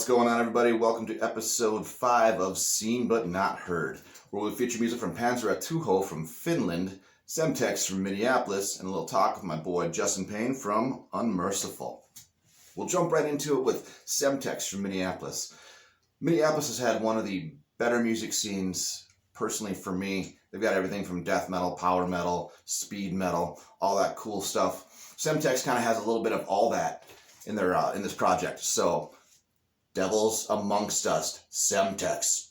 What's going on, everybody? Welcome to episode 5 of Seen But Not Heard, where we feature music from Panssarituho from Finland, Semtex from Minneapolis, and a little talk with my boy Justin Payne from Unmerciful. We'll jump right into it with Semtex from Minneapolis. Minneapolis has had one of the better music scenes, personally for me. They've got everything from death metal, power metal, speed metal, all that cool stuff. Semtex kind of has a little bit of all that in their in this project. So, Devils Amongst Us, Semtex.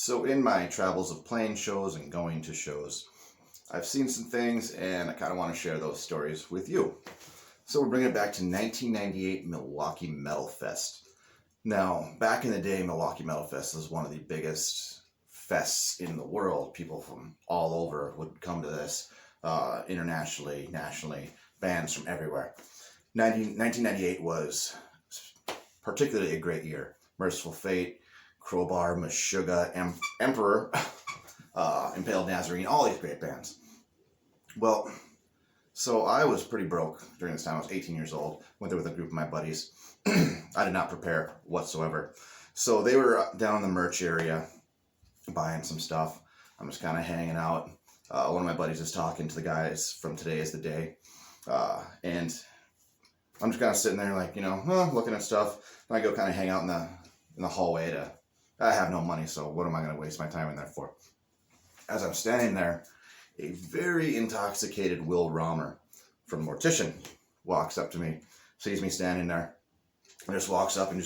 So in my travels of playing shows and going to shows, I've seen some things and I kind of want to share those stories with you. So we're bringing it back to 1998 Milwaukee Metal Fest. Now, back in the day, Milwaukee Metal Fest was one of the biggest fests in the world. People from all over would come to this, internationally, nationally, bands from everywhere. 1998 was particularly a great year. Merciful Fate, Crowbar, Meshuggah, Emperor, Impaled Nazarene, all these great bands. Well, so I was pretty broke during this time. I was 18 years old, went there with a group of my buddies. I did not prepare whatsoever. So they were down in the merch area buying some stuff. I'm just kind of hanging out. One of my buddies is talking to the guys from Today Is the Day. And I'm just kind of sitting there looking at stuff. And I go kind of hang out in the hallway I have no money, so what am I going to waste my time in there for? As I'm standing there, a very intoxicated Will Romer from Mortician walks up to me, sees me standing there, and just walks up and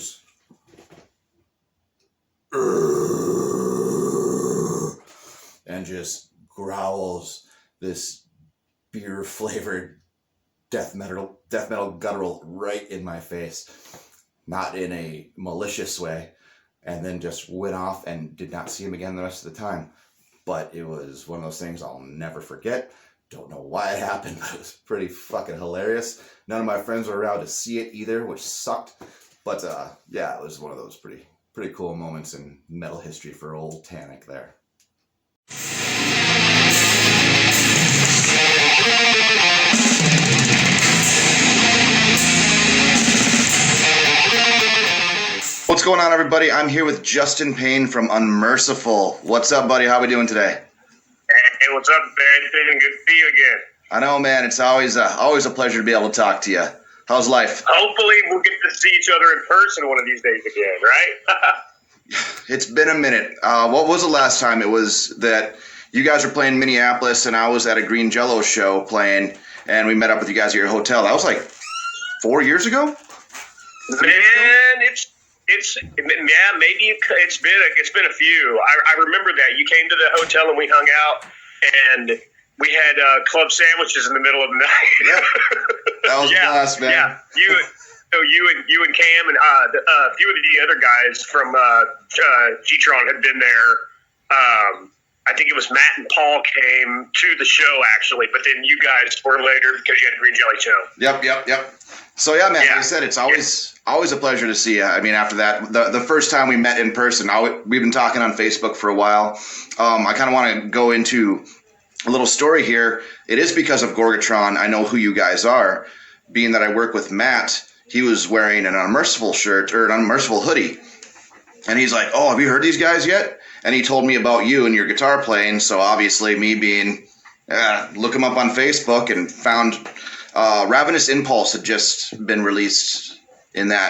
just growls this beer-flavored death metal guttural right in my face, not in a malicious way, and then just went off and did not see him again the rest of the time. But it was one of those things I'll never forget. Don't know why it happened, but it was pretty fucking hilarious. None of my friends were around to see it either, which sucked. But yeah, it was one of those pretty cool moments in metal history for old Tannic there. What's going on, everybody? I'm here with Justin Payne from Unmerciful. What's up, buddy? How we doing today? Hey, what's up, man? Good to see you again. I know, man. It's always a pleasure to be able to talk to you. How's life? Hopefully, we'll get to see each other in person one of these days again, right? It's been a minute. What was the last time? It was that you guys were playing Minneapolis, and I was at a Green Jello show playing, and we met up with you guys at your hotel. That was like 4 years ago? Man, maybe it's been a few. I remember that you came to the hotel and we hung out, and we had club sandwiches in the middle of the night. Yep. That was blast, man. Yeah, you and Cam and a few of the other guys from G-Tron had been there. I think it was Matt and Paul came to the show, actually, but then you guys were later because you had a Green Jelly show. Yep. So, yeah, man, like I said, it's always a pleasure to see you. I mean, after that, the first time we met in person, we've been talking on Facebook for a while. I kind of want to go into a little story here. It is because of Gorgatron. I know who you guys are, being that I work with Matt. He was wearing an Unmerciful shirt or an Unmerciful hoodie. And he's like, oh, have you heard these guys yet? And he told me about you and your guitar playing. So obviously me being, look him up on Facebook and found Ravenous Impulse had just been released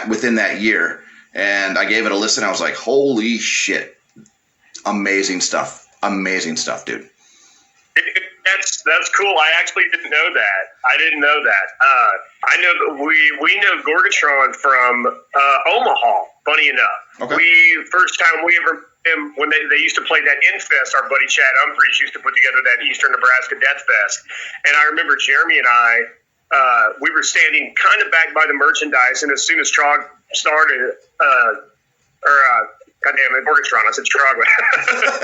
within that year. And I gave it a listen. I was like, holy shit. Amazing stuff, dude. That's cool. I actually didn't know that. I didn't know that. I know that we know Gorgatron from Omaha. Funny enough, okay. First time we ever when they used to play that Infest, our buddy Chad Humphreys used to put together that Eastern Nebraska Death Fest, and I remember Jeremy and I we were standing kind of back by the merchandise, and as soon as Trog started, goddamn it, Gorgatron, I said Trog.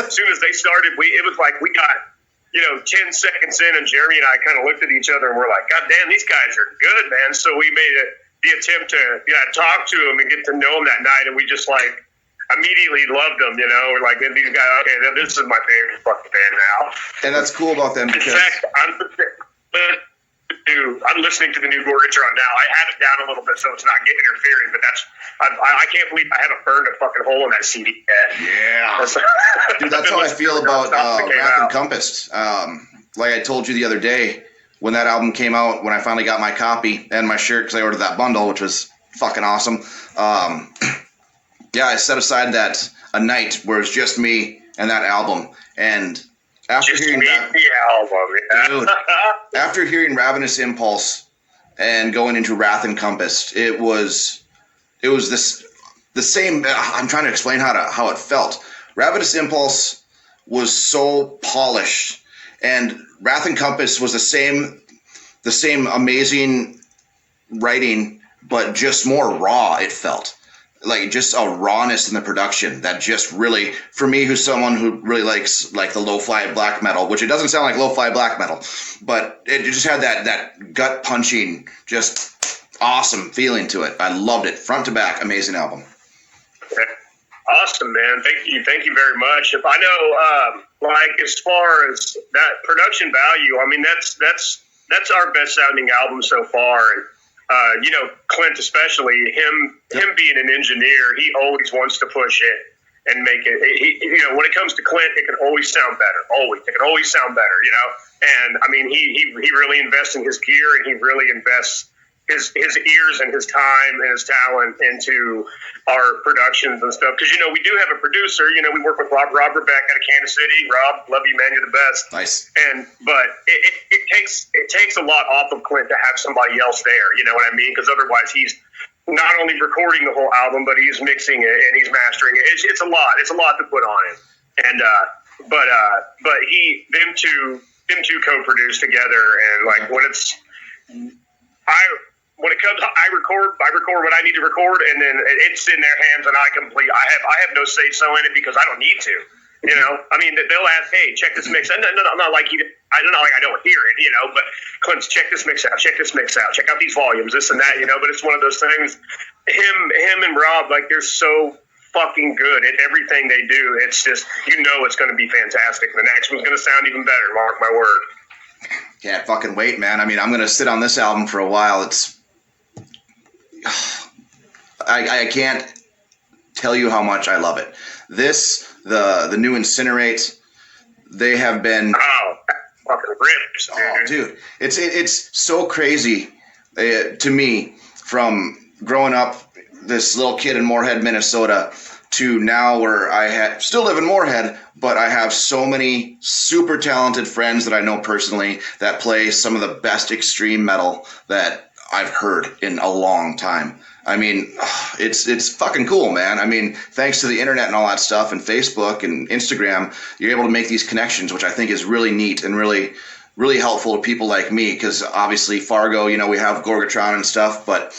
As soon as they started, it was like we got 10 seconds in, and Jeremy and I kind of looked at each other and we're like, God damn, these guys are good, man. So we made the attempt to talk to them and get to know them that night, and we just immediately loved them, We're like, these guys, okay, this is my favorite fucking band now. And that's cool about them because... In fact, I'm listening to the new Gorgatron now. I have it down a little bit so it's not getting interfering, but I can't believe I haven't burned a fucking hole in that CD yet. Yeah. Dude, that's how I feel about Wrath Encompassed. Like I told you the other day, when that album came out, when I finally got my copy and my shirt, because I ordered that bundle, which was fucking awesome. I set aside a night where it's just me and that album. And after hearing that, dude, after hearing Ravenous Impulse and going into Wrath Encompassed, it was the same. I'm trying to explain how it felt. Ravenous Impulse was so polished, and Wrath and Compass was the same amazing writing, but just more raw. It felt like just a rawness in the production that just really, for me, who's someone who really likes like the lo-fi black metal, which it doesn't sound like lo-fi black metal, but it just had that gut punching, just awesome feeling to it. I loved it, front to back, amazing album. Awesome, man. Thank you very much. If I know, like as far as that production value, I mean that's our best sounding album so far. And you know, Clint especially, him being an engineer, he always wants to push it and make it. You know, when it comes to Clint, it can always sound better. It can always sound better. You know, and I mean he really invests in his gear, and he really invests his ears and his time and his talent into our productions and stuff. Because, you know, we do have a producer. You know, we work with Rob Rebeck out of Kansas City. Rob, love you, man. You're the best. Nice. But it takes a lot off of Clint to have somebody else there. You know what I mean? Because otherwise he's not only recording the whole album, but he's mixing it and he's mastering it. It's a lot. It's a lot to put on it. And but them two co-produce together, and like when it comes, I record what I need to record, and then it's in their hands, and I have no say so in it because I don't need to. You know, I mean, they'll ask, "Hey, check this mix." I'm not like I don't hear it, you know. But Clint, check this mix out. Check this mix out. Check out these volumes, this and that, you know. But it's one of those things. Him and Rob, like, they're so fucking good at everything they do. It's just, you know, it's going to be fantastic. The next one's going to sound even better. Mark my word. Can't fucking wait, man. I mean, I'm going to sit on this album for a while. I can't tell you how much I love it. This, the new Incinerate, they have been... Oh, fucking rips, dude. Oh, dude. It's so crazy to me, from growing up, this little kid in Moorhead, Minnesota, to now where still live in Moorhead, but I have so many super talented friends that I know personally that play some of the best extreme metal that I've heard in a long time. I mean, it's fucking cool, man. I mean, thanks to the internet and all that stuff, and Facebook and Instagram, you're able to make these connections, which I think is really neat and really, really helpful to people like me, because obviously Fargo, you know, we have Gorgatron and stuff, but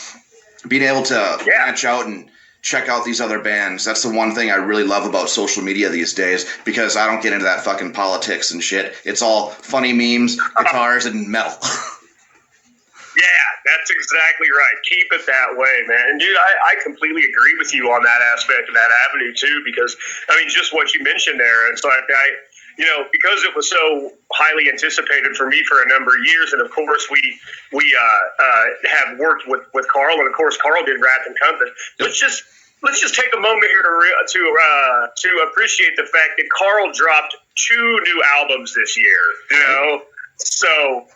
being able to branch out and check out these other bands, that's the one thing I really love about social media these days, because I don't get into that fucking politics and shit. It's all funny memes, guitars, and metal. Yeah, that's exactly right. Keep it that way, man. And dude, I completely agree with you on that aspect of that avenue too, because I mean, just what you mentioned there, it's like you know, because it was so highly anticipated for me for a number of years, and of course we have worked with Carl, and of course Carl did Wrath and Compass. Let's just take a moment here to appreciate the fact that Carl dropped 2 new albums this year. You know. So,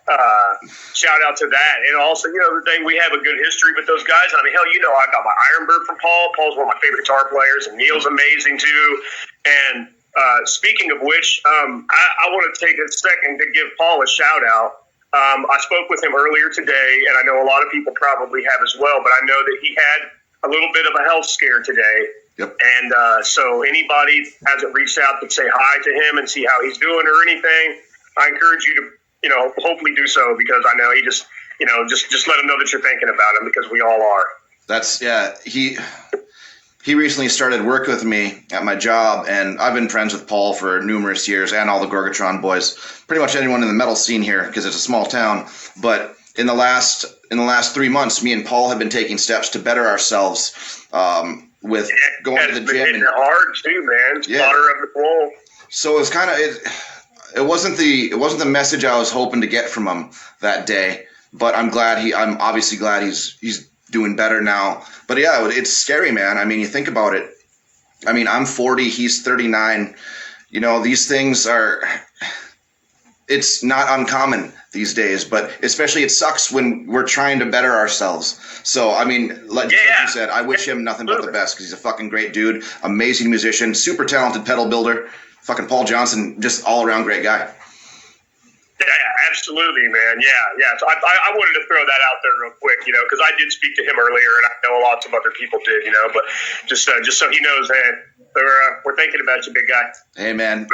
shout out to that. And also, you know, we have a good history with those guys. I mean, hell, you know, I got my Ironbird from Paul. Paul's one of my favorite guitar players, and Neil's amazing too. And speaking of which, I want to take a second to give Paul a shout out. I spoke with him earlier today, and I know a lot of people probably have as well, but I know that he had a little bit of a health scare today. Yep. And so anybody hasn't reached out to say hi to him and see how he's doing or anything, I encourage you to, you know, hopefully do so, because I know he just, you know, just let him know that you're thinking about him, because we all are. He recently started work with me at my job, and I've been friends with Paul for numerous years, and all the Gorgatron boys, pretty much anyone in the metal scene here, because it's a small town. But in the last 3 months, me and Paul have been taking steps to better ourselves, with going to the gym. It's hard too, man. Yeah. Slaughter of the soul. So it was kind of it wasn't the message I was hoping to get from him that day, but I'm obviously glad he's doing better now. But yeah, it's scary, man. I mean, you think about it. I mean, I'm 40, he's 39. You know, these things it's not uncommon these days, but especially it sucks when we're trying to better ourselves. So, I mean, like you said, I wish him nothing but the best, because he's a fucking great dude, amazing musician, super talented pedal builder. Fucking Paul Johnson, just all around great guy. Yeah, Absolutely, man. Yeah. So I wanted to throw that out there real quick, because I did speak to him earlier, and I know lots of other people did, but just so he knows, hey, we're thinking about you, big guy. Hey, man.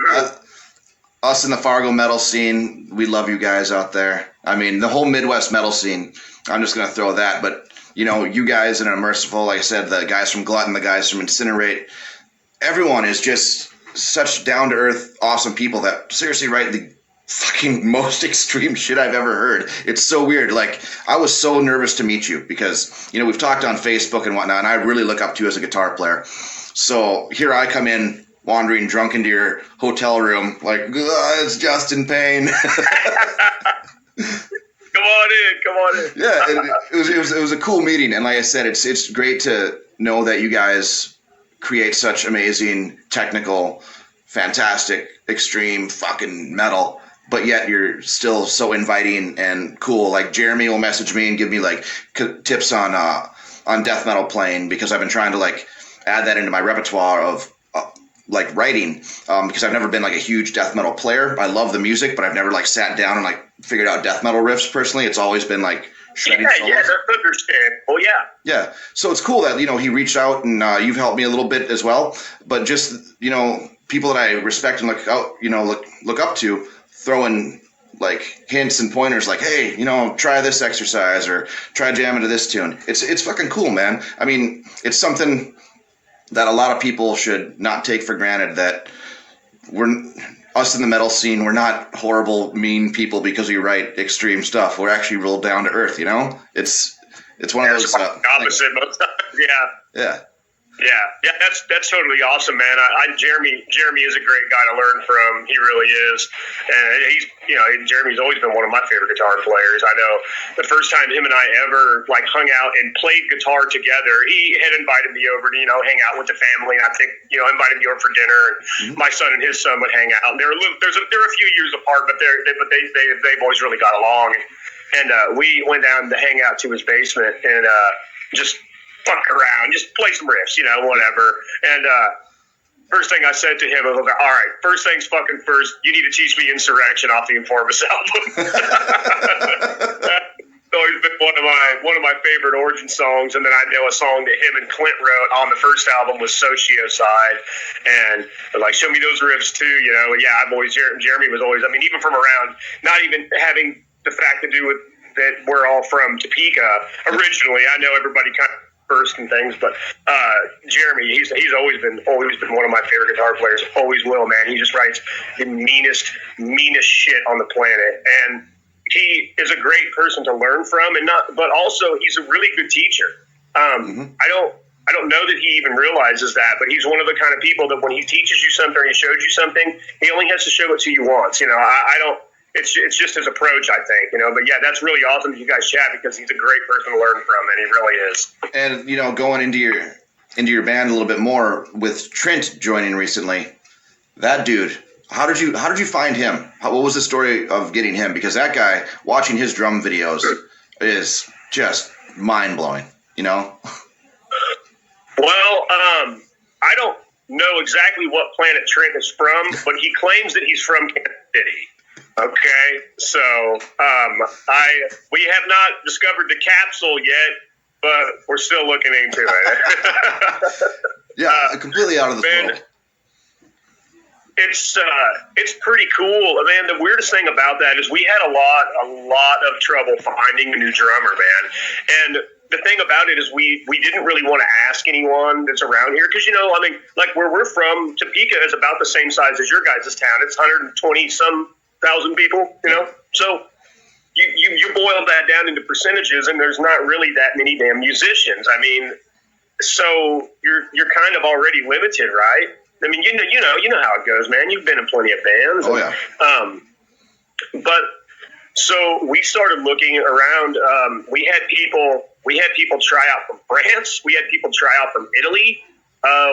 Us in the Fargo metal scene, we love you guys out there. I mean, the whole Midwest metal scene, I'm just going to throw that. But, you guys in Unmerciful, like I said, the guys from Glutton, the guys from Incinerate, everyone is just such down-to-earth, awesome people that seriously write the fucking most extreme shit I've ever heard. It's so weird. Like, I was so nervous to meet you because, we've talked on Facebook and whatnot, and I really look up to you as a guitar player. So here I come in, wandering drunk into your hotel room, like, it's Justin Payne. Come on in. Yeah, it was a cool meeting, and like I said, it's great to know that you guys create such amazing, technical, fantastic, extreme fucking metal, but yet you're still so inviting and cool. Like Jeremy will message me and give me like tips on death metal playing, because I've been trying to like add that into my repertoire of like writing, because I've never been like a huge death metal player. I love the music, but I've never like sat down and like figured out death metal riffs personally. It's always been like shredding solos. Yeah, that's understandable. Yeah. So it's cool that, he reached out and you've helped me a little bit as well. But just, people that I respect and look up to, throwing like hints and pointers like, hey, try this exercise or try jamming to this tune. It's fucking cool, man. I mean, it's something that a lot of people should not take for granted, that us in the metal scene, we're not horrible, mean people because we write extreme stuff. We're actually real down to earth, It's one of those opposite most times. Yeah, that's totally awesome, man. Jeremy is a great guy to learn from. He really is, and Jeremy's always been one of my favorite guitar players. I know the first time him and I ever like hung out and played guitar together, he had invited me over to hang out with the family. And I think invited me over for dinner, and my son and his son would hang out. And they're a few years apart, but they've always really got along. And we went down to hang out to his basement and just fuck around, just play some riffs, whatever. And first thing I said to him, I was like, all right, first things fucking first, you need to teach me Insurrection off the Informus album. It's always been one of my favorite Origin songs. And then I know a song that him and Clint wrote on the first album was Sociocide. And like, show me those riffs too, Yeah, Jeremy was always, even from around, not even having the fact to do with that we're all from Topeka originally. I know everybody kind of first and things, but Jeremy, he's always been one of my favorite guitar players. Always will, man. He just writes the meanest shit on the planet, and he is a great person to learn from, but also he's a really good teacher. I don't know that he even realizes that, but he's one of the kind of people that when he teaches you something or he shows you something, he only has to show it to you once. I don't. It's just his approach, I think, But yeah, that's really awesome that you guys chat, because he's a great person to learn from, and he really is. And going into your band a little bit more with Trent joining recently, that dude, how did you find him? What was the story of getting him? Because that guy, watching his drum videos is just mind blowing. Well, I don't know exactly what planet Trent is from, but he claims that he's from Kansas City. Okay, so we have not discovered the capsule yet, but we're still looking into it. Yeah, completely out of this world. It's pretty cool, man. The weirdest thing about that is we had a lot of trouble finding a new drummer, man. And the thing about it is we didn't really want to ask anyone that's around here, because like where we're from, Topeka is about the same size as your guys' town. It's 120 some thousand people, so you boil that down into percentages, and there's not really that many damn musicians. So you're kind of already limited, right? You know how it goes, man. You've been in plenty of bands. Oh yeah. But so we started looking around. We had people try out from France. We had people try out from Italy.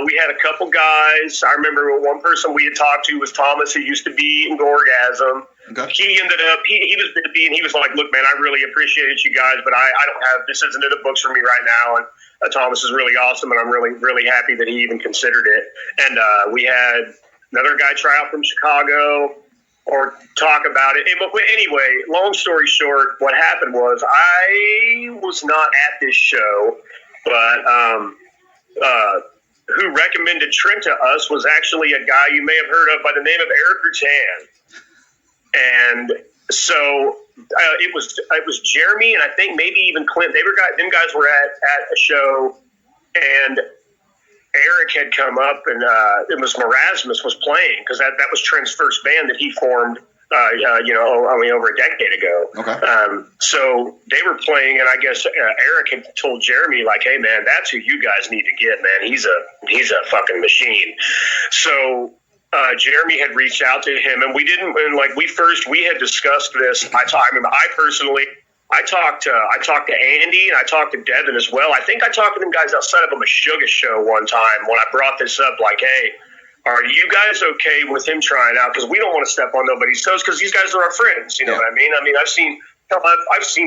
We had a couple guys. I remember one person we had talked to was Thomas, who used to be in Gorgasm. Okay. He ended up, he was busy, and he was like, look, man, I really appreciated you guys, but I don't have, this isn't in the books for me right now. And Thomas is really awesome, and I'm really, really happy that he even considered it. And we had another guy try out from Chicago. or talk about it. But anyway, long story short, what happened was I was not at this show, but who recommended Trent to us was actually a guy you may have heard of by the name of Eric Rutan. And so it was Jeremy and I think maybe even Clint. Them guys were at a show, and Eric had come up, and it was Marasmus was playing, because that was Trent's first band that he formed, over a decade ago. Okay. So they were playing, and I guess Eric had told Jeremy, like, "Hey man, that's who you guys need to get, man. He's a fucking machine." So Jeremy had reached out to him, and we had discussed this. I talked to Andy, and I talked to Devin as well. I think I talked to them guys outside of a Meshuggah show one time when I brought this up, like, hey, are you guys okay with him trying out? Because we don't want to step on nobody's toes, because these guys are our friends. You know what I mean? I mean, I've seen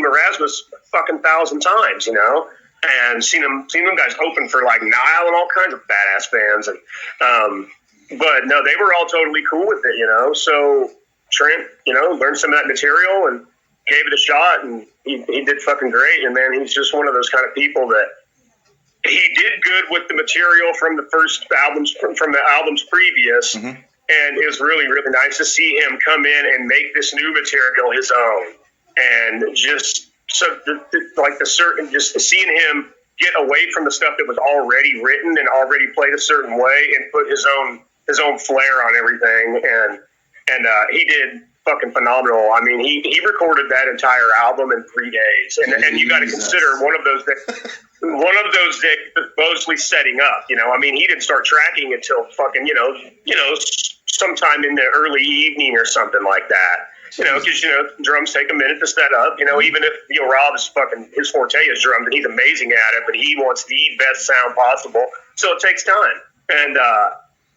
Erasmus fucking 1,000 times, and seen them guys open for like Nile and all kinds of badass bands. And but no, they were all totally cool with it, So Trent, learned some of that material and gave it a shot, and he did fucking great. And man, he's just one of those kind of people that he did good with the material from the first albums, from the albums previous. Mm-hmm. And it was really, really nice to see him come in and make this new material his own. And just just seeing him get away from the stuff that was already written and already played a certain way and put his own flair on everything. And he did fucking phenomenal. I mean, he recorded that entire album in 3 days, and you got to consider one of those days was mostly setting up. I mean, he didn't start tracking until fucking sometime in the early evening or something like that. Because drums take a minute to set up. Even if Rob's fucking his forte is drums, and he's amazing at it, but he wants the best sound possible, so it takes time. And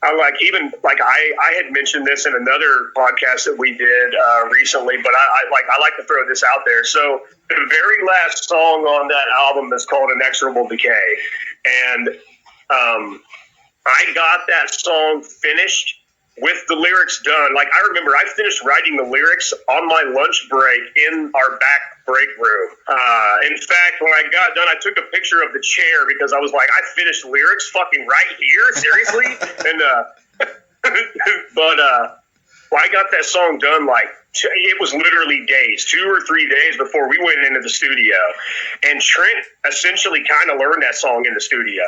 I had mentioned this in another podcast that we did recently, but I like to throw this out there. So the very last song on that album is called Inexorable Decay. And I got that song finished with the lyrics done. Like, I remember I finished writing the lyrics on my lunch break in our back break room. In fact, when I got done, I took a picture of the chair because I was like, I finished lyrics fucking right here? Seriously? And I got that song done, like, it was literally days, 2 or 3 days before we went into the studio. And Trent essentially kind of learned that song in the studio.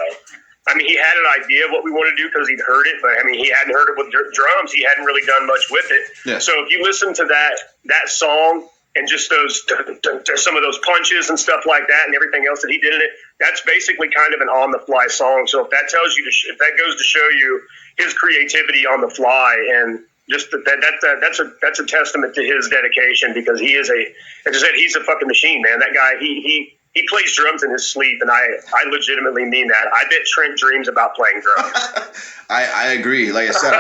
I mean, he had an idea of what we wanted to do because he'd heard it, but I mean, he hadn't heard it with drums. He hadn't really done much with it. Yeah. So if you listen to that song and just some of those punches and stuff like that and everything else that he did in it, that's basically kind of an on-the-fly song. So if that tells you, if that goes to show you his creativity on the fly, and just that's a testament to his dedication, because he's a fucking machine, man. That guy, he plays drums in his sleep, and I legitimately mean that. I bet Trent dreams about playing drums. I agree. Like I said,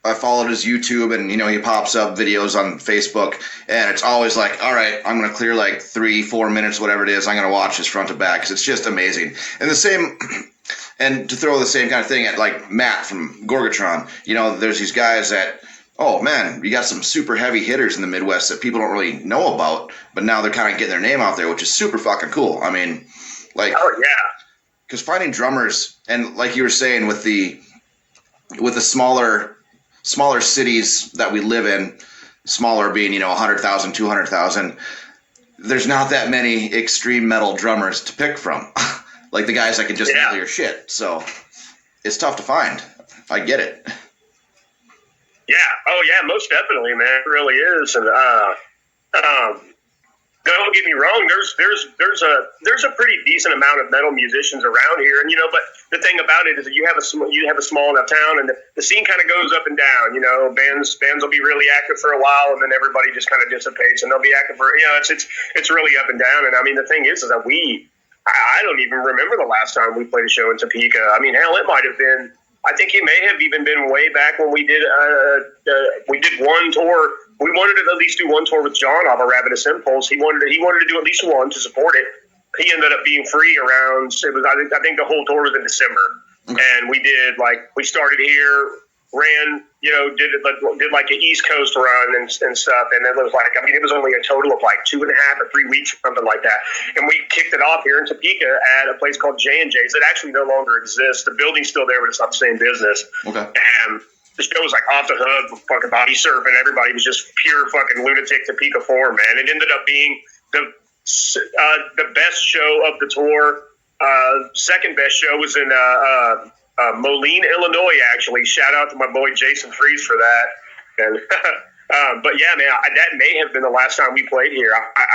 I followed his YouTube, and he pops up videos on Facebook, and it's always like, all right, I'm gonna clear like 3-4 minutes, whatever it is. I'm gonna watch this front to back because it's just amazing. And the same, and to throw the same kind of thing at like Matt from Gorgatron. There's these guys that, oh man, you got some super heavy hitters in the Midwest that people don't really know about, but now they're kind of getting their name out there, which is super fucking cool. I mean, like, oh yeah, because finding drummers, and like you were saying, with the smaller cities that we live in, smaller being 100,000, 200,000, there's not that many extreme metal drummers to pick from, like the guys that can just nail your shit. So it's tough to find. I get it. Yeah. Oh, yeah. Most definitely, man. It really is. And don't get me wrong. There's a pretty decent amount of metal musicians around here, and but the thing about it is that you have a small enough town, and the scene kind of goes up and down. Bands will be really active for a while, and then everybody just kind of dissipates, and they'll be active for it's really up and down. And I mean, the thing is that I don't even remember the last time we played a show in Topeka. I mean, hell, it might have been. I think it may have even been way back when we did one tour. We wanted to at least do one tour with John off of Ravenous Impulse. He wanted to do at least one to support it. He ended up being free around. I think the whole tour was in December, and we started here ran, did like an East Coast run and stuff. And it was like, it was only a total of like 2.5 or 3 weeks or something like that. And we kicked it off here in Topeka at a place called J&J's. It actually no longer exists. The building's still there, but it's not the same business. Okay. And the show was like off the hook, fucking body surfing. Everybody was just pure fucking lunatic Topeka form, man. It ended up being the best show of the tour. Second best show was in Moline, Illinois, actually. Shout out to my boy Jason Freeze for that. And but yeah, man, that may have been the last time we played here.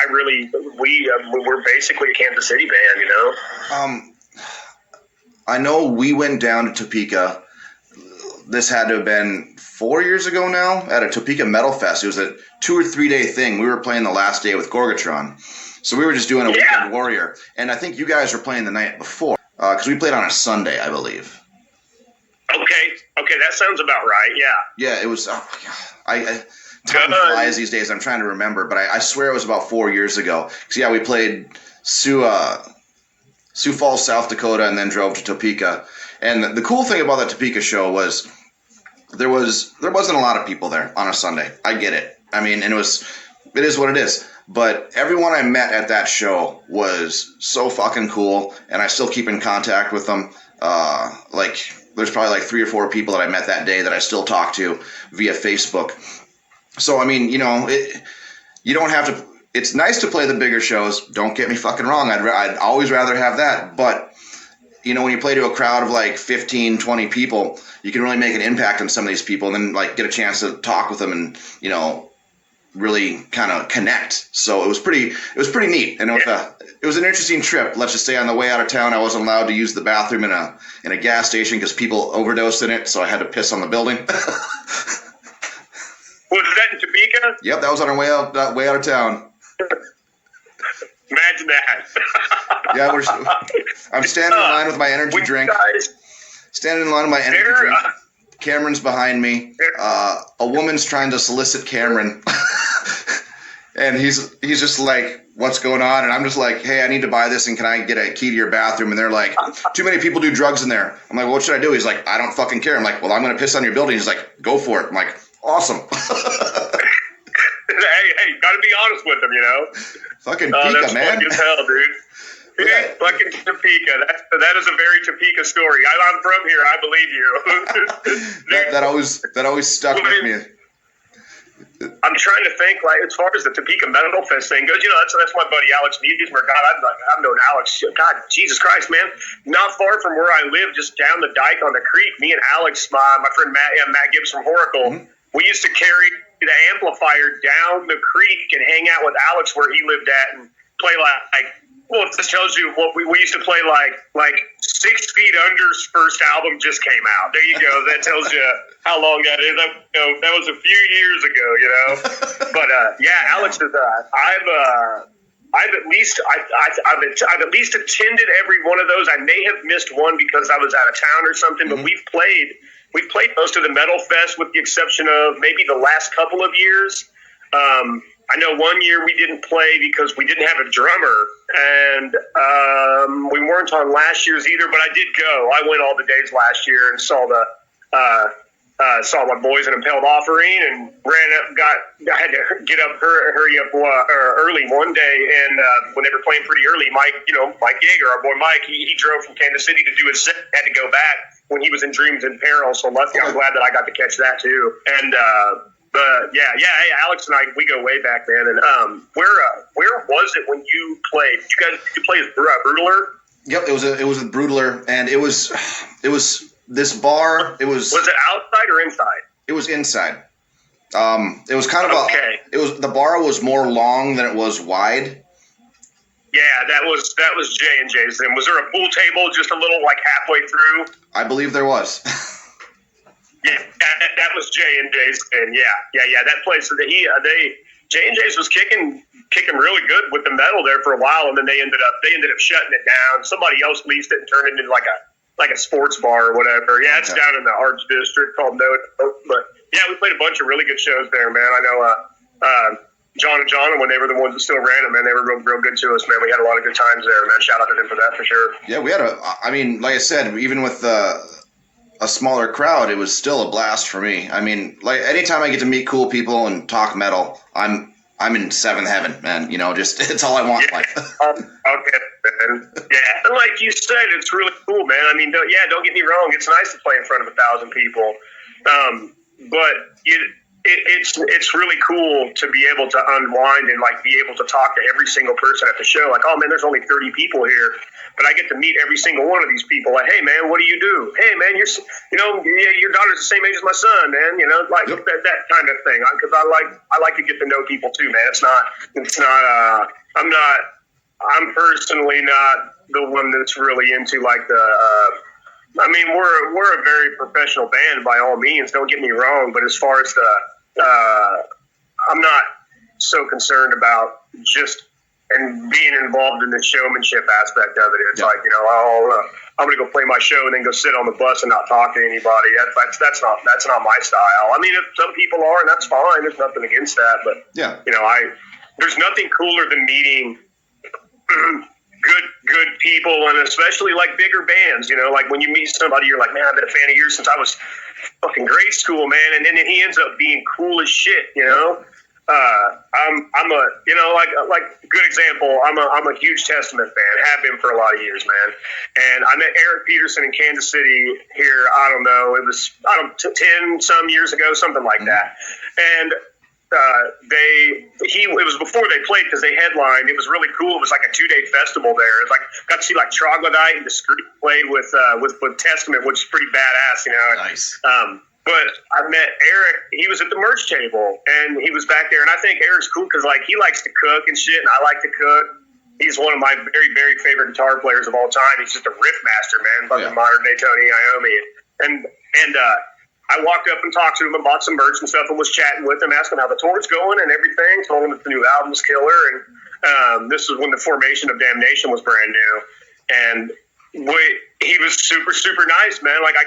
We're basically a Kansas City band, I know we went down to Topeka. This had to have been 4 years ago now at a Topeka Metal Fest. It was a 2 or 3 day thing. We were playing the last day with Gorgatron. So we were just doing a Weekend Warrior. And I think you guys were playing the night before because we played on a Sunday, I believe. Okay, that sounds about right, yeah. Yeah, it was, time flies these days. I'm trying to remember, but I swear it was about 4 years ago. Because, yeah, we played Sioux Falls, South Dakota, and then drove to Topeka. And the cool thing about that Topeka show was there wasn't a lot of people there on a Sunday. I get it. I mean, and it is what it is. But everyone I met at that show was so fucking cool, and I still keep in contact with them. There's probably like 3 or 4 people that I met that day that I still talk to via Facebook. So, I mean, you don't have to. It's nice to play the bigger shows. Don't get me fucking wrong. I'd always rather have that. But, when you play to a crowd of like 15, 20 people, you can really make an impact on some of these people and then like get a chance to talk with them and, really kind of connect. So it was pretty neat. And it was an interesting trip. Let's just say on the way out of town, I wasn't allowed to use the bathroom in a gas station because people overdosed in it. So I had to piss on the building. Was that in Topeka? Yep. That was on our way out of town. Imagine that. Yeah. I'm standing in line with my energy drink. Cameron's behind me. A woman's trying to solicit Cameron. And he's just like, what's going on? And I'm just like, hey, I need to buy this, and can I get a key to your bathroom? And they're like, too many people do drugs in there. I'm like, well, what should I do? He's like, I don't fucking care. I'm like, well, I'm going to piss on your building. He's like, go for it. I'm like, awesome. Hey, got to be honest with him, Fucking Pika, that's man. Funny as hell, dude. Yeah. Fucking Topeka. That is a very Topeka story. I'm from here. I believe you. that always stuck with me. I'm trying to think, like, as far as the Topeka Metal Fest thing goes, that's my buddy Alex Niedersmer. God, I've known Alex. God, Jesus Christ, man. Not far from where I live, just down the dike on the creek, me and Alex, my friend Matt Gibbs from Horacle, we used to carry the amplifier down the creek and hang out with Alex where he lived at and play well, this tells you what we used to play like 6 Feet Under's first album just came out. There you go. That tells you how long that is. That was a few years ago, But yeah, Alex is. I've at least attended every one of those. I may have missed one because I was out of town or something. But we've played most of the Metal Fest with the exception of maybe the last couple of years. I know one year we didn't play because we didn't have a drummer, and we weren't on last year's either, but I did go. I went all the days last year and saw my boys in Impelled Offering and I had to get up, hurry up early one day, and when they were playing pretty early, Mike Yeager, our boy Mike, he drove from Kansas City to do his set, had to go back when he was in Dreams in Peril, so lucky, I'm glad that I got to catch that too. And yeah, hey, Alex and I, we go way back, man. And where was it when you played? Did you play as Brutler? Yep, it was a Brutler, and it was this bar. Was it outside or inside? It was inside. It was kind of the bar was more long than it was wide. Yeah, that was J&J's. And was there a pool table just a little like halfway through? I believe there was. Yeah, that was J&J's, and yeah. That place, J&J's was kicking really good with the metal there for a while, and then they ended up shutting it down. Somebody else leased it and turned it into like a sports bar or whatever. Yeah, it's down in the Arts District called No. But yeah, we played a bunch of really good shows there, man. I know John and John, when they were the ones that still ran it, man, they were real good to us, man. We had a lot of good times there, man. Shout out to them for that for sure. Yeah, we had like I said, even with a smaller crowd, it was still a blast for me. I mean, like anytime I get to meet cool people and talk metal, I'm in seventh heaven, man. You know, just it's all I want. Yeah. Okay, man. Yeah, and like you said, it's really cool, man. I mean, don't get me wrong. It's nice to play in front of 1,000 people, but it's really cool to be able to unwind and like be able to talk to every single person at the show. Like, oh man, there's only 30 people here, but I get to meet every single one of these people. Like, hey man, what do you do? Hey man, your daughter's the same age as my son, man. You know, like that kind of thing. Because I like to get to know people too, man. I'm personally not the one that's really into like I mean, we're a very professional band by all means. Don't get me wrong, but as far as I'm not so concerned about just being involved in the showmanship aspect of it. It's like, you know, I'm going to go play my show and then go sit on the bus and not talk to anybody. That's not my style. I mean, if some people are, and that's fine. There's nothing against that, but you know, there's nothing cooler than meeting good people, and especially like bigger bands, you know, like when you meet somebody, you're like, man, I've been a fan of yours since I was fucking grade school, man. And then he ends up being cool as shit, you know? I'm a, you know, like good example. I'm a huge Testament fan, have been for a lot of years, man. And I met Eric Peterson in Kansas City here. I don't know, it was 10 some years ago, something like that. And it was before they played because they headlined. It was really cool. It was like a 2-day festival there. It was like got to see like Troglodyte and Discreet play with Testament, which is pretty badass, you know. Nice. But I met Eric. He was at the merch table and he was back there. And I think Eric's cool because like he likes to cook and shit, and I like to cook. He's one of my very, very favorite guitar players of all time. He's just a riff master, man. Fucking modern day Tony Iommi. And I walked up and talked to him and bought some merch and stuff and was chatting with him, asking how the tour's going and everything. Told him that the new album's killer. And this was when the formation of Damnation was brand new. And he was super, super nice, man. Like I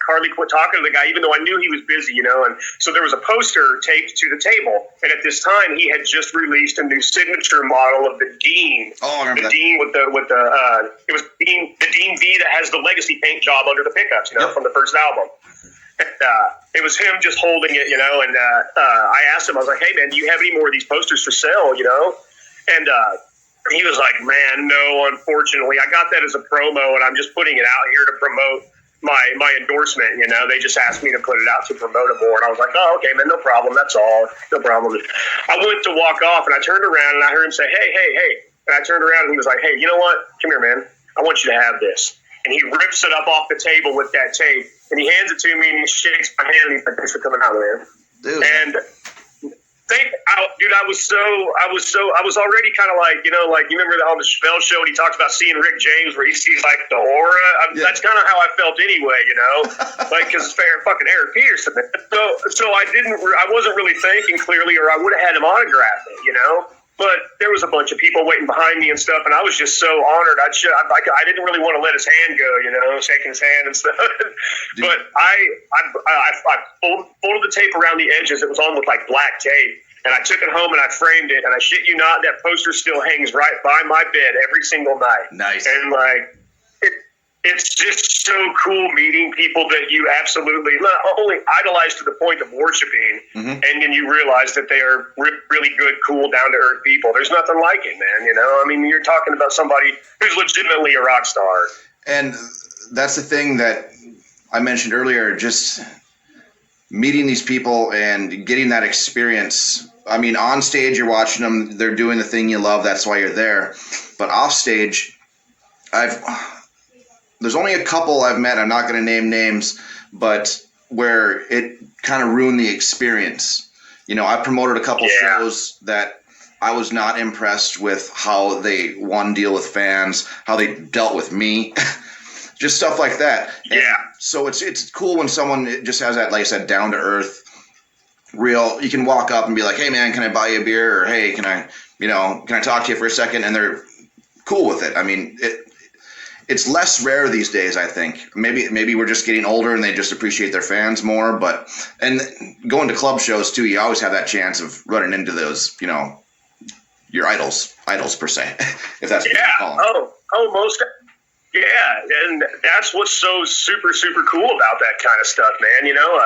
hardly quit talking to the guy, even though I knew he was busy, you know. And so there was a poster taped to the table. And at this time, he had just released a new signature model of the Dean. Oh, I remember the Dean it was the Dean V that has the legacy paint job under the pickups, you know, from the first album. It was him just holding it, you know, and I asked him, I was like, hey, man, do you have any more of these posters for sale, you know? And he was like, man, no, unfortunately. I got that as a promo, and I'm just putting it out here to promote my endorsement, you know. They just asked me to put it out to promote it more. And I was like, oh, okay, man, no problem. That's all. No problem. I went to walk off, and I turned around, and I heard him say, hey. And I turned around, and he was like, hey, you know what? Come here, man. I want you to have this. And he rips it up off the table with that tape, and he hands it to me, and he shakes my hand, and he's like, thanks for coming out, man. Dude. And I was already kind of like, you know, like you remember on the Chappelle show when he talks about seeing Rick James where he sees like the aura. That's kind of how I felt anyway, you know, like because it's fucking Eric Peterson. So I wasn't really thinking clearly, or I would have had him autograph it, you know. But there was a bunch of people waiting behind me and stuff, and I was just so honored. I didn't really want to let his hand go, you know, shaking his hand and stuff. But I folded the tape around the edges. It was on with like black tape, and I took it home and I framed it. And I shit you not, that poster still hangs right by my bed every single night. Nice. And like, it's just so cool meeting people that you absolutely not only idolize to the point of worshiping, and then you realize that they are really good, cool, down-to-earth people. There's nothing like it, man, you know? I mean, you're talking about somebody who's legitimately a rock star. And that's the thing that I mentioned earlier, just meeting these people and getting that experience. I mean, on stage, you're watching them, they're doing the thing you love, that's why you're there. But off stage, there's only a couple I've met, I'm not going to name names, but where it kind of ruined the experience. You know, I promoted a couple shows that I was not impressed with how they, one, deal with fans, how they dealt with me, just stuff like that. Yeah. And so it's cool when someone just has that, like I said, down to earth, real, you can walk up and be like, hey man, can I buy you a beer? Or hey, can I talk to you for a second? And they're cool with it. I mean, it's less rare these days, I think. Maybe we're just getting older and they just appreciate their fans more. But and going to club shows too, you always have that chance of running into those, you know, your idols per se, if that's what you call them. Yeah, and that's what's so super, super cool about that kind of stuff, man. You know,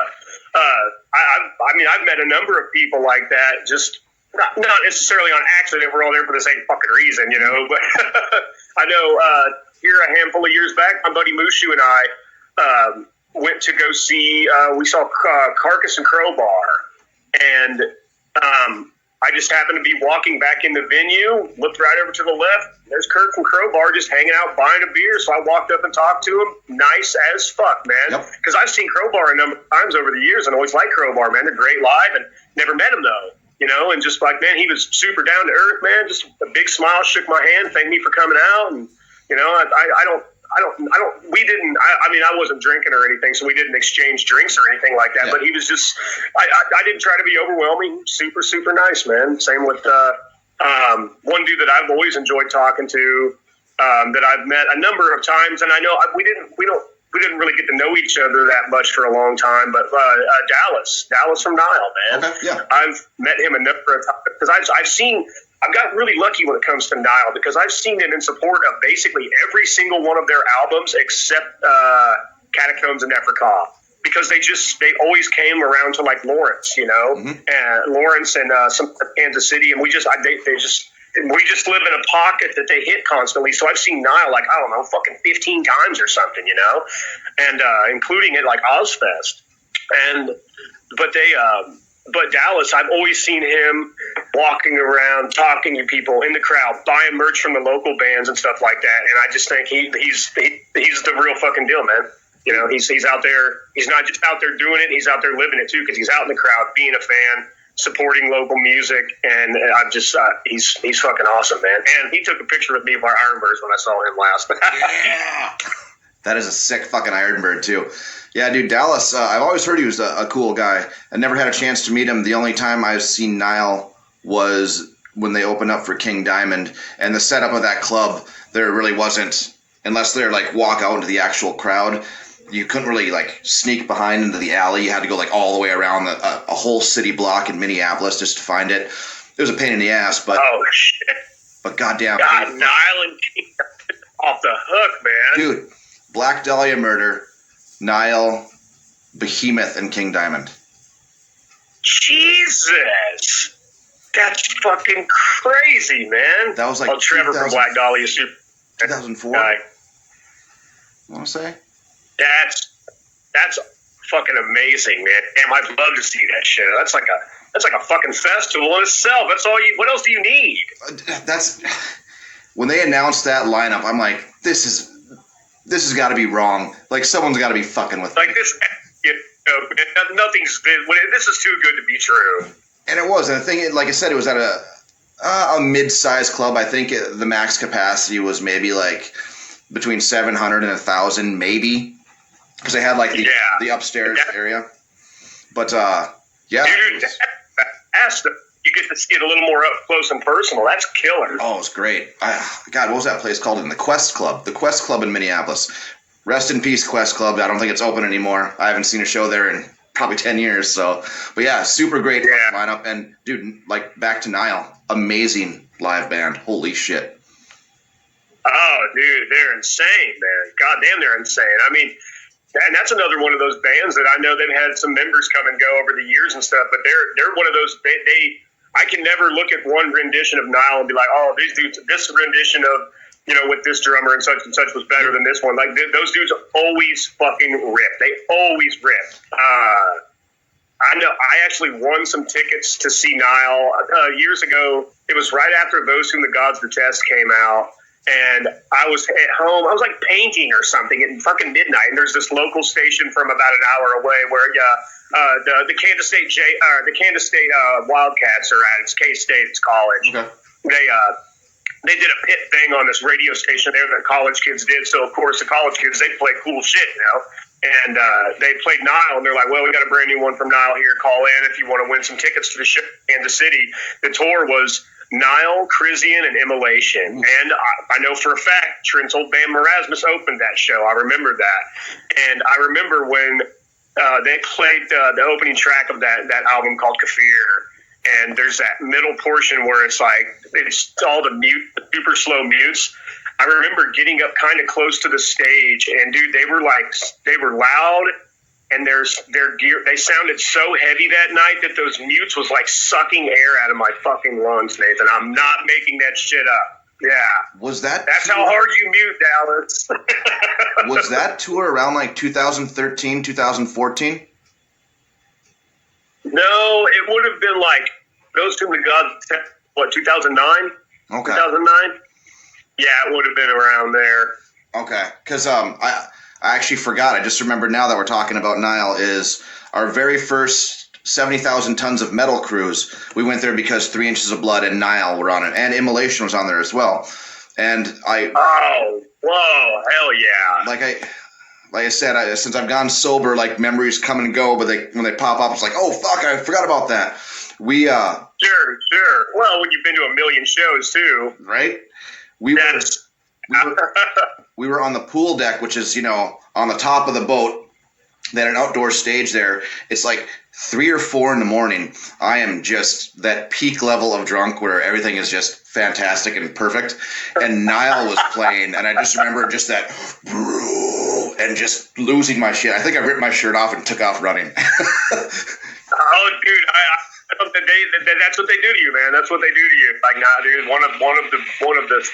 I mean, I've met a number of people like that, just not necessarily on accident. We're all there for the same fucking reason, you know. But I know here a handful of years back, my buddy Mushu and I went to go see. We saw Carcass and Crowbar, and I just happened to be walking back in the venue, looked right over to the left. There's Kurt from Crowbar just hanging out buying a beer. So I walked up and talked to him. Nice as fuck, man. Because I've seen Crowbar a number of times over the years and always liked Crowbar, man. They're great live and never met him, though. You know, and just like, man, he was super down to earth, man. Just a big smile, shook my hand, thanked me for coming out. And, you know, I mean, I wasn't drinking or anything, so we didn't exchange drinks or anything like that. Yeah. But he was just, I didn't try to be overwhelming. Super, super nice, man. Same with one dude that I've always enjoyed talking to, that I've met a number of times, and I know we didn't really get to know each other that much for a long time. But Dallas from Nile, man. Okay, yeah. I've met him a number of times because I've got really lucky when it comes to Nile because I've seen them in support of basically every single one of their albums except Catacombs and Nephrica, because they always came around to like Lawrence, you know, and Lawrence and some Kansas City, and we just live in a pocket that they hit constantly. So I've seen Nile like, I don't know, fucking 15 times or something, you know, and including at like Ozfest, But Dallas, I've always seen him walking around, talking to people in the crowd, buying merch from the local bands and stuff like that. And I just think he's the real fucking deal, man. You know, he's out there. He's not just out there doing it. He's out there living it too, because he's out in the crowd, being a fan, supporting local music, and I'm just he's fucking awesome, man. And he took a picture with me of our Ironbirds when I saw him last. Yeah. That is a sick fucking Ironbird too. Yeah, dude, Dallas, I've always heard he was a cool guy. I never had a chance to meet him. The only time I've seen Nile was when they opened up for King Diamond, and the setup of that club, there really wasn't, unless they're like walk out into the actual crowd, you couldn't really like sneak behind into the alley. You had to go like all the way around a whole city block in Minneapolis just to find it. It was a pain in the ass, but oh shit! But goddamn, God, Nile and King off the hook, man. Dude, Black Dahlia Murder, Nile, Behemoth, and King Diamond. Jesus, that's fucking crazy, man. That was like Trevor from Black Dahlia, super 2004. guy. I want to say that's fucking amazing, man. Damn, I'd love to see that shit. That's like a fucking festival in itself. That's all you. What else do you need? That's when they announced that lineup. I'm like, this has got to be wrong. Like, someone's got to be fucking with like me. this. You know, nothing's. This is too good to be true. And it was. And I think, like I said, it was at a mid-sized club. I think the max capacity was maybe like between 700 and 1,000, maybe, because they had like the upstairs area. But yeah, dude, you get to see it a little more up close and personal. That's killer. Oh, it's great. God, what was that place called? The Quest Club. The Quest Club in Minneapolis. Rest in peace, Quest Club. I don't think it's open anymore. I haven't seen a show there in probably 10 years. So, but yeah, super great lineup. And dude, like, back to Nile, amazing live band. Holy shit. Oh, dude, they're insane, man. God damn, they're insane. I mean, and that's another one of those bands that I know they've had some members come and go over the years and stuff, but they're one of those, I can never look at one rendition of Nile and be like, oh, these dudes, this rendition of, you know, with this drummer and such was better than this one. Like, those dudes always fucking rip. They always rip. I know I actually won some tickets to see Nile years ago. It was right after Those Whom the Gods Detest came out. And I was at home. I was like painting or something at fucking midnight. And there's this local station from about an hour away where the Kansas State Wildcats are at. It's K-State. It's college. Okay. They did a pit thing on this radio station there that college kids did. So of course the college kids, they play cool shit, you know. And they played Nile, and they're like, well, we got a brand new one from Nile here. Call in if you want to win some tickets to the show in Kansas City. The tour was Nile, Crisian, and Immolation. And I know for a fact Trent's old band Marasmus opened that show. I remember that. And I remember when they played the opening track of that album called Kafir. And there's that middle portion where it's like, it's all the super slow mutes. I remember getting up kind of close to the stage, and dude, they were loud, and their gear, they sounded so heavy that night that those mutes was like sucking air out of my fucking lungs, Nathan. I'm not making that shit up. Yeah. That's how hard you mute, Dallas. Was that tour around like 2013, 2014? No, it would have been like Goes to the Gods, what, 2009? Okay. 2009? Yeah, it would have been around there. Okay, because I actually forgot. I just remembered now that we're talking about Nile is our very first 70,000 tons of metal cruise. We went there because 3 Inches of Blood and Nile were on it, and Immolation was on there as well. And oh, whoa, hell yeah! Like I said, since I've gone sober, like memories come and go, but when they pop up, it's like, oh fuck, I forgot about that. Sure. Well, when you've been to a million shows too, right? We were on the pool deck, which is, on the top of the boat. They had an outdoor stage there. It's like 3 or 4 in the morning. I am just that peak level of drunk where everything is just fantastic and perfect. And Nile was playing, and I just remember just that, and just losing my shit. I think I ripped my shirt off and took off running. Oh, dude, that's what they do to you, man. That's what they do to you. Like, nah, dude, one of the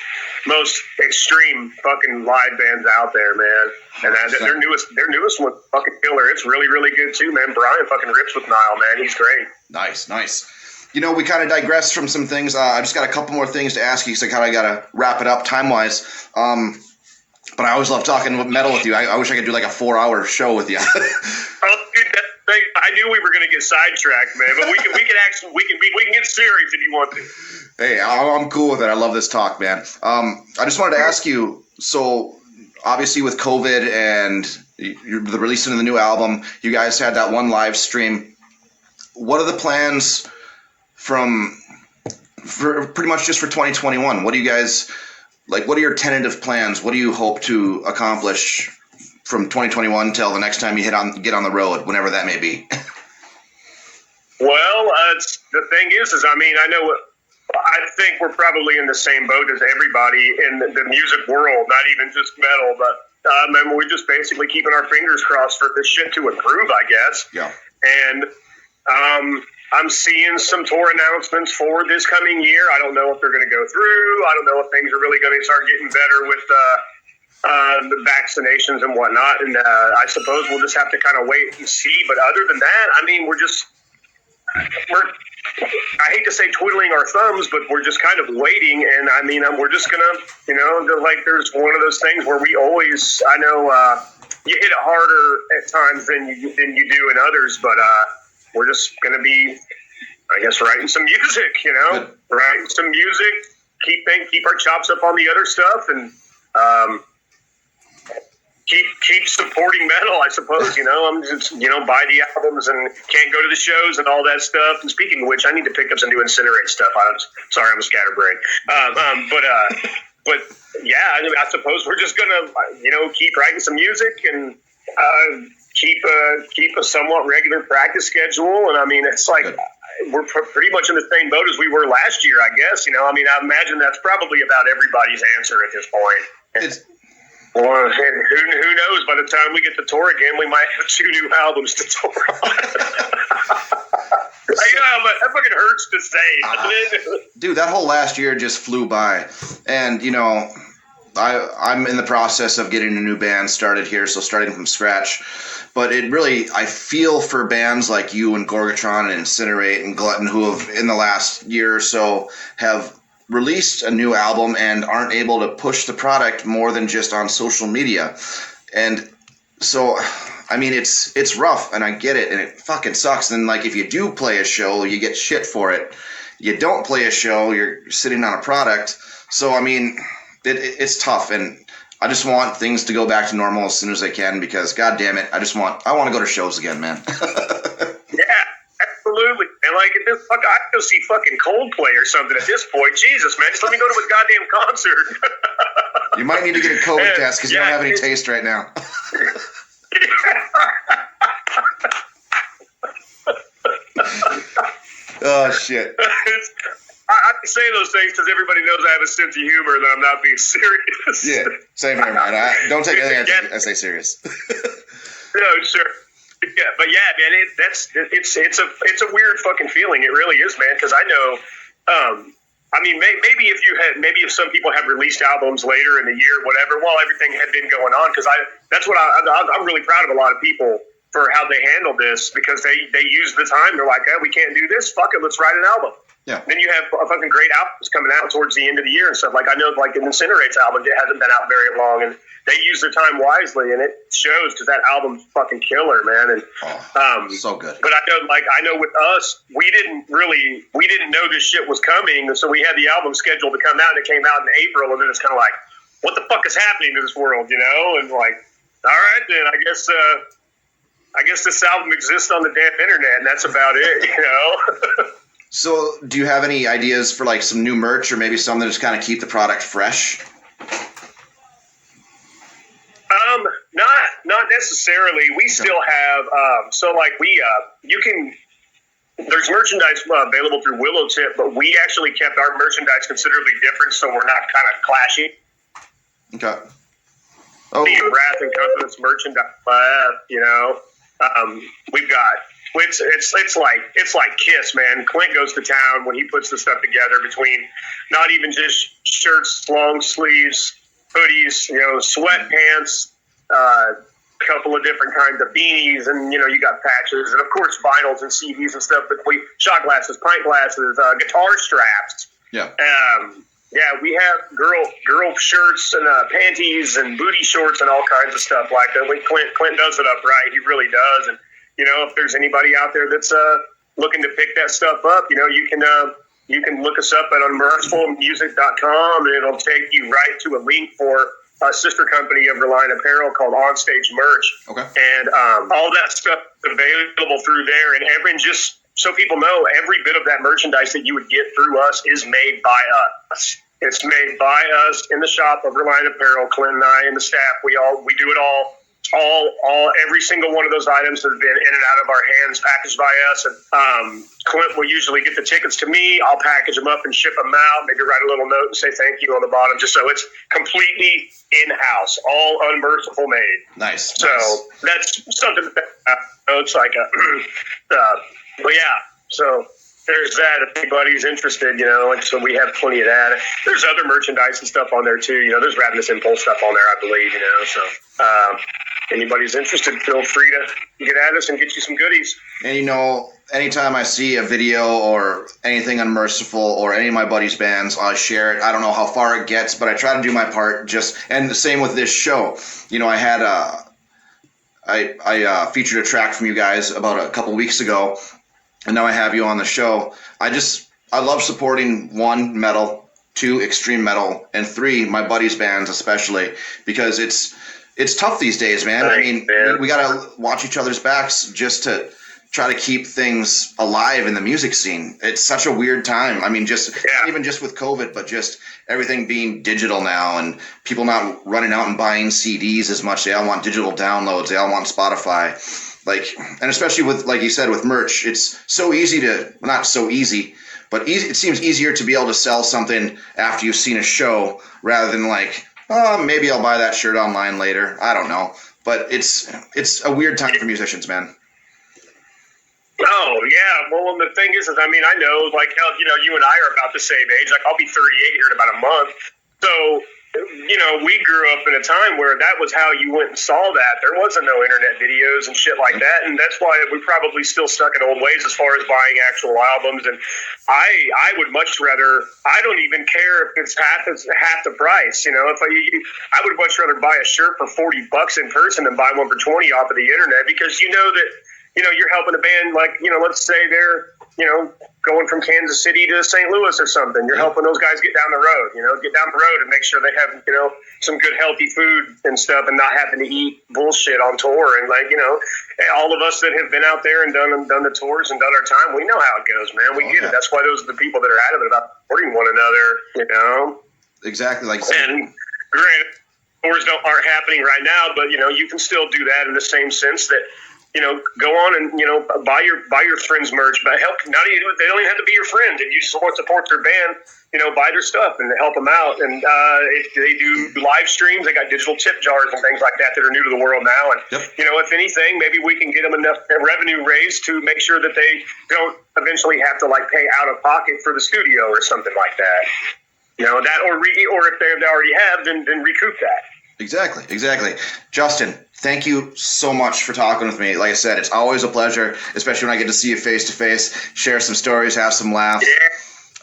most extreme fucking live bands out there, man. And their newest one, fucking killer. It's really, really good too, man. Brian fucking rips with Nile, man. He's great. Nice. We kind of digressed from some things. I just got a couple more things to ask you because I kind of got to wrap it up time-wise. But I always love talking metal with you. I wish I could do like a 4-hour show with you. Oh, dude, I knew we were going to get sidetracked, man. But we can get serious if you want to. Hey, I'm cool with it. I love this talk, man. I just wanted to ask you. So, obviously, with COVID and the releasing of the new album, you guys had that one live stream. What are the plans for pretty much just for 2021? What do you guys like? What are your tentative plans? What do you hope to accomplish from 2021 till the next time you get on the road, whenever that may be? Well, the thing is, I think we're probably in the same boat as everybody in the music world, not even just metal, but we're just basically keeping our fingers crossed for this shit to improve, I guess. Yeah. And I'm seeing some tour announcements for this coming year. I don't know if they're going to go through. I don't know if things are really going to start getting better with the vaccinations and whatnot. And I suppose we'll just have to kind of wait and see. But other than that, I hate to say twiddling our thumbs, but we're just kind of waiting. And we're just gonna, there's one of those things where we always, I know, you hit it harder at times than you do in others, but we're just gonna be, I guess, writing some music, writing some music, keep our chops up on the other stuff, and keep supporting metal, I suppose. I'm just, buy the albums and can't go to the shows and all that stuff. And speaking of which, I need to pick up some new Incinerate stuff. Sorry, I'm a scatterbrain. But yeah, I suppose we're just gonna, keep writing some music and keep a somewhat regular practice schedule. And it's like we're pretty much in the same boat as we were last year, I guess. I imagine that's probably about everybody's answer at this point. Well, who knows? By the time we get to tour again, we might have 2 new albums to tour on. That fucking hurts to say, doesn't it? Dude, that whole last year just flew by. And, I'm in the process of getting a new band started here, so starting from scratch. But I feel for bands like you and Gorgatron and Incinerate and Glutton who have, in the last year or so, have released a new album and aren't able to push the product more than just on social media. And so, it's rough, and I get it, and it fucking sucks. And if you do play a show, you get shit for it. You don't play a show, you're sitting on a product. So, it's tough, and I just want things to go back to normal as soon as I can, because god damn it, I want to go to shows again, man. Yeah, absolutely. And at this I go see fucking Coldplay or something at this point. Jesus, man, just let me go to a goddamn concert. You might need to get a COVID test because you don't have any taste right now. Oh shit. I say those things because everybody knows I have a sense of humor and I'm not being serious. Yeah, same here, man. Don't take anything I say serious. No, sure. Yeah, but yeah, man, it's a weird fucking feeling. It really is, man. Because I know, I mean, maybe if some people had released albums later in the year, whatever, while everything had been going on, because that's what I'm really proud of a lot of people for how they handled this, because they used the time. They're like, hey, we can't do this. Fuck it, let's write an album. Yeah. Then you have fucking great albums coming out towards the end of the year and stuff. Like I know, like an Incinerate's album, it hasn't been out very long, and they use their time wisely, and it shows because that album's fucking killer, man. And so good. But I know with us, we didn't know this shit was coming, and so we had the album scheduled to come out, and it came out in April, and then it's kind of like, what the fuck is happening to this world, you know? And like, all right, then I guess this album exists on the damn internet, and that's about it, you know. So, do you have any ideas for like some new merch, or maybe something to just kind of keep the product fresh? Not necessarily. We still have there's merchandise available through Willow Tip, but we actually kept our merchandise considerably different, so we're not kind of clashing. Okay. Oh. The Wrath and Confidence merchandise, you know, we've got. It's like Kiss, man. Clint goes to town when he puts the stuff together, between not even just shirts, long sleeves, hoodies, you know, sweatpants, couple of different kinds of beanies, and you know, you got patches, and of course vinyls and CDs and stuff. But shot glasses, pint glasses, guitar straps. Yeah. Yeah, we have girl shirts and panties and booty shorts and all kinds of stuff like that. When Clint does it up right, he really does. And you know, if there's anybody out there that's looking to pick that stuff up, you know, you can look us up at unmercifulmusic.com, and it'll take you right to a link for a sister company of Reliant Apparel called Onstage Merch. Okay. And all that stuff is available through there. And just so people know, every bit of that merchandise that you would get through us is made by us. It's made by us in the shop of Reliant Apparel. Clint and I and the staff, we do it all. Every single one of those items has been in and out of our hands, packaged by us. And Clint will usually get the tickets to me. I'll package them up and ship them out. Maybe write a little note and say thank you on the bottom, just so it's completely in-house, all Unmerciful made. Nice. So that's something that it's like but yeah. So there's that. If anybody's interested, you know, and so we have plenty of that. There's other merchandise and stuff on there too. You know, there's Ravenous Impulse stuff on there, I believe. You know, so anybody's interested, feel free to get at us and get you some goodies. And you know, anytime I see a video or anything Unmerciful or any of my buddies' bands, I share it. I don't know how far it gets, but I try to do my part. And the same with this show. You know, I had I featured a track from you guys about a couple weeks ago, and now I have you on the show. I love supporting, 1, metal, 2, extreme metal, and 3, my buddies' bands especially, because it's tough these days, man. Thanks, I mean, man. we got to watch each other's backs just to try to keep things alive in the music scene. It's such a weird time. I mean, not even just with COVID, but just everything being digital now, and people not running out and buying CDs as much. They all want digital downloads. They all want Spotify. And especially with, like you said, with merch, it's so easy not so easy, but it seems easier to be able to sell something after you've seen a show rather than like, oh, maybe I'll buy that shirt online later. I don't know. But it's a weird time for musicians, man. Oh, yeah. Well, and the thing is, I mean, I know, like, you know, you and I are about the same age. Like, I'll be 38 here in about a month. So, you know, we grew up in a time where that was how you went and saw that. There wasn't no internet videos and shit like that. And that's why we probably still stuck in old ways as far as buying actual albums. And I would much rather, I don't even care if it's half the price. You know, if I would much rather buy a shirt for $40 in person than buy one for 20 off of the internet, because you know that, you know, you're helping a band, like, you know, let's say they're, you know, going from Kansas City to St. Louis or something. You're helping those guys get down the road, you know, and make sure they have, you know, some good healthy food and stuff, and not having to eat bullshit on tour. And like, you know, all of us that have been out there and done the tours and done our time, we know how it goes, man. We get it. That's why those are the people that are adamant about supporting one another, you know. Exactly. And granted, tours aren't happening right now, but you know, you can still do that in the same sense that, go on and buy your friends merch, but help. They don't even have to be your friend. If you support their band, buy their stuff and help them out. And if they do live streams, they got digital tip jars and things like that are new to the world now. And if anything, maybe we can get them enough revenue raised to make sure that they don't eventually have to pay out of pocket for the studio or something like that. That or if they already have, then recoup that. Exactly. Justin, thank you so much for talking with me. Like I said, it's always a pleasure, especially when I get to see you face to face, share some stories, have some laughs. Yeah.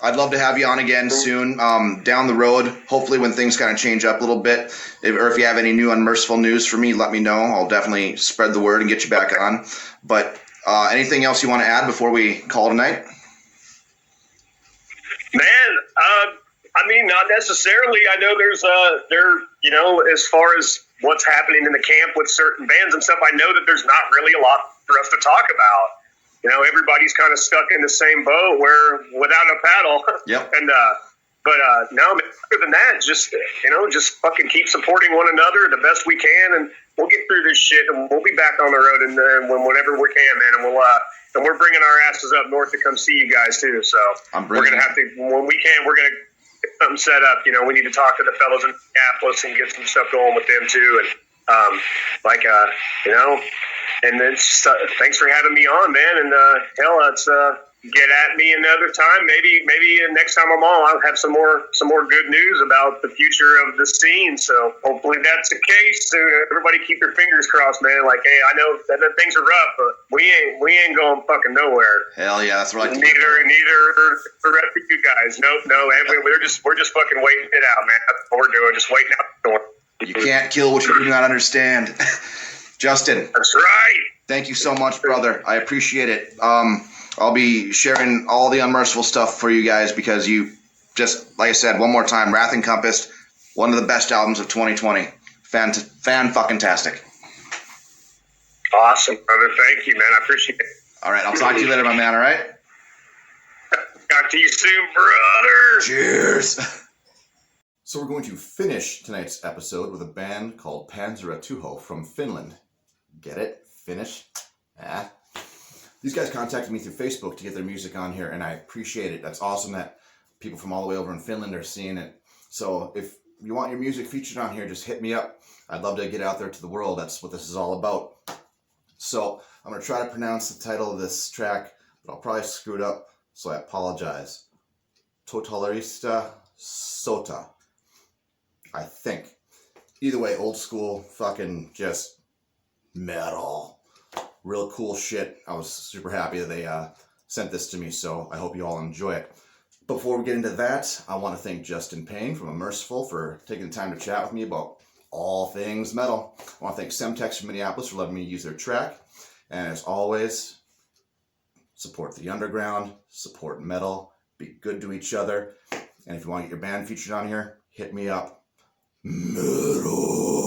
I'd love to have you on again soon, down the road, hopefully when things kind of change up a little bit. Or if you have any new Unmerciful news for me, let me know. I'll definitely spread the word and get you back on. But anything else you want to add before we call tonight? Man, not necessarily. I know there's as far as what's happening in the camp with certain bands and stuff, I know that there's not really a lot for us to talk about. Everybody's kind of stuck in the same boat where without a paddle. Yep. And no, other than that, just fucking keep supporting one another the best we can, and we'll get through this shit, and we'll be back on the road and whenever we can, man. And we're bringing our asses up north to come see you guys too. So we're gonna have to, when we can, we're gonna get something set up. We need to talk to the fellows in Minneapolis and get some stuff going with them too. And and then thanks for having me on, man. And let's get at me another time. Maybe next time I'm on, I'll have some more good news about the future of the scene. So hopefully that's the case. So everybody keep your fingers crossed, man. Hey, I know that things are rough, but we ain't going fucking nowhere. Hell yeah, that's right. Neither the rest of you guys. Nope, no. We're just fucking waiting it out, man. That's what we're doing. Just waiting out the door. You can't kill what you do not understand. Justin. That's right. Thank you so much, brother. I appreciate it. I'll be sharing all the Unmerciful stuff for you guys because you just, like I said, one more time, Wrath Encompassed, one of the best albums of 2020. Fan-fucking-tastic. Awesome, brother. Thank you, man. I appreciate it. All right. I'll talk to you later, my man. All right? Talk to you soon, brother. Cheers. So we're going to finish tonight's episode with a band called Panssarituho from Finland. Get it? Finish? These guys contacted me through Facebook to get their music on here, and I appreciate it. That's awesome that people from all the way over in Finland are seeing it. So if you want your music featured on here, just hit me up. I'd love to get out there to the world. That's what this is all about. So I'm going to try to pronounce the title of this track, but I'll probably screw it up, so I apologize. Totalarista Sota, I think. Either way, old school, fucking just metal. Real cool shit. I was super happy that they sent this to me, so I hope you all enjoy it. Before we get into that, I want to thank Justin Payne from Unmerciful for taking the time to chat with me about all things metal. I want to thank Semtex from Minneapolis for letting me use their track. And as always, support the underground, support metal, be good to each other. And if you want to get your band featured on here, hit me up. Metal.